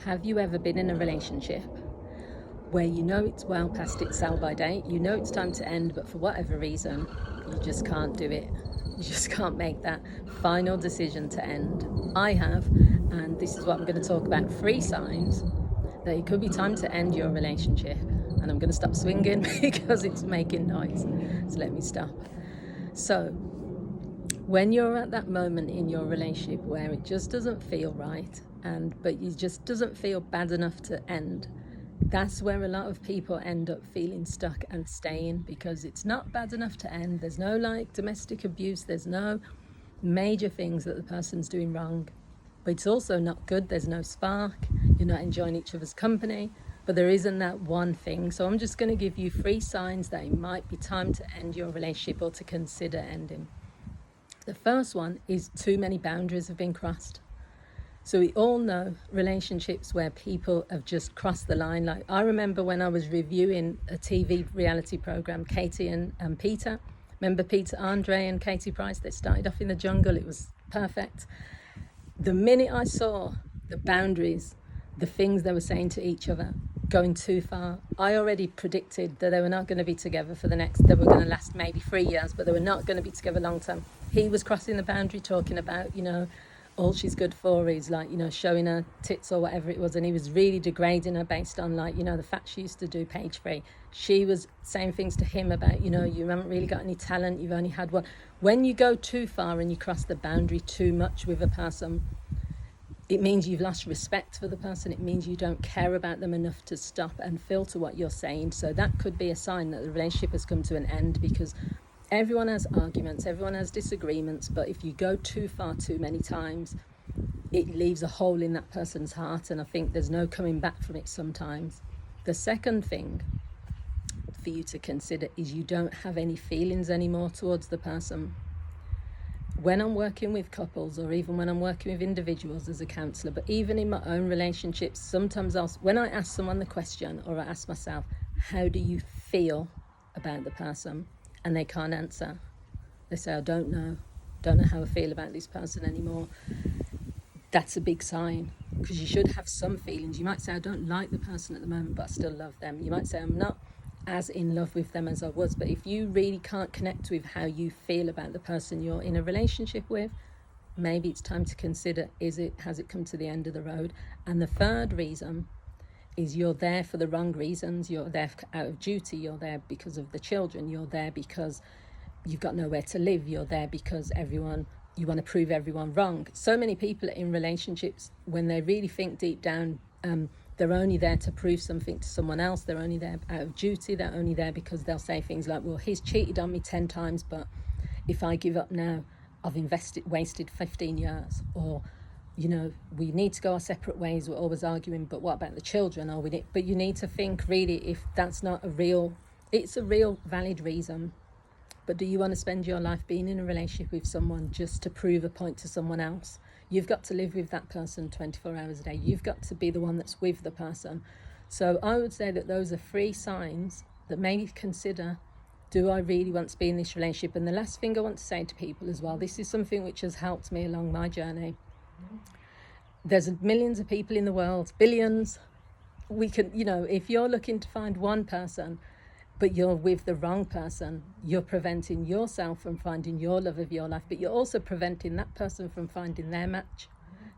Have you ever been in a relationship where you know it's well past its sell-by date, you know it's time to end, but for whatever reason, you just can't do it? You just can't make that final decision to end. I have, and this is what I'm going to talk about: 3 signs that it could be time to end your relationship. And I'm going to stop swinging because it's making noise. So let me stop. So, when you're at that moment in your relationship where it just doesn't feel right, but you just doesn't feel bad enough to end, that's where a lot of people end up feeling stuck and staying, because it's not bad enough to end. There's no domestic abuse, there's no major things that the person's doing wrong, but it's also not good. There's no spark, you're not enjoying each other's company, but there isn't that one thing. So I'm just going to give you 3 signs that it might be time to end your relationship or to consider ending. The first one is too many boundaries have been crossed. So we all know relationships where people have just crossed the line. Like, I remember when I was reviewing a TV reality program, Katie and Peter. Remember Peter Andre and Katie Price? They started off in the jungle. It was perfect. The minute I saw the boundaries, the things they were saying to each other, going too far, I already predicted that they were not going to be together for they were going to last maybe 3 years, but they were not going to be together long term. He was crossing the boundary, talking about, all she's good for is showing her tits or whatever it was, and he was really degrading her based on the fact she used to do page 3. She was saying things to him about you haven't really got any talent, you've only had one. When you go too far and you cross the boundary too much with a person, it means you've lost respect for the person. It means you don't care about them enough to stop and filter what you're saying. So that could be a sign that the relationship has come to an end, because everyone has arguments, everyone has disagreements, but if you go too far too many times, it leaves a hole in that person's heart, and I think there's no coming back from it sometimes. The second thing for you to consider is you don't have any feelings anymore towards the person. When I'm working with couples, or even when I'm working with individuals as a counsellor, but even in my own relationships, sometimes when I ask someone the question, or I ask myself, how do you feel about the person? And they can't answer. They say, I don't know how I feel about this person anymore. That's a big sign, because you should have some feelings. You might say, I don't like the person at the moment, but I still love them. You might say, I'm not as in love with them as I was. But if you really can't connect with how you feel about the person you're in a relationship with, maybe it's time to consider, has it come to the end of the road? And the third reason is you're there for the wrong reasons. You're there out of duty, you're there because of the children, you're there because you've got nowhere to live, you're there because you want to prove everyone wrong. So many people in relationships, when they really think deep down, they're only there to prove something to someone else. They're only there out of duty. They're only there because they'll say things like, well, he's cheated on me 10 times, but if I give up now, I've wasted 15 years. Or, we need to go our separate ways. We're always arguing, but what about the children? But you need to think, really, if that's not it's a real valid reason. But do you want to spend your life being in a relationship with someone just to prove a point to someone else? You've got to live with that person 24 hours a day. You've got to be the one that's with the person. So I would say that those are 3 signs that maybe consider, do I really want to be in this relationship? And the last thing I want to say to people as well, this is something which has helped me along my journey. There's millions of people in the world, billions. We can, if you're looking to find one person, but you're with the wrong person, you're preventing yourself from finding your love of your life, but you're also preventing that person from finding their match.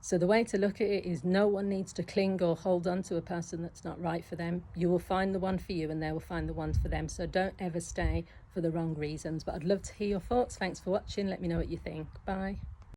So the way to look at it is, no one needs to cling or hold on to a person that's not right for them. You will find the one for you, and they will find the one for them. So don't ever stay for the wrong reasons. But I'd love to hear your thoughts. Thanks for watching. Let me know what you think. Bye.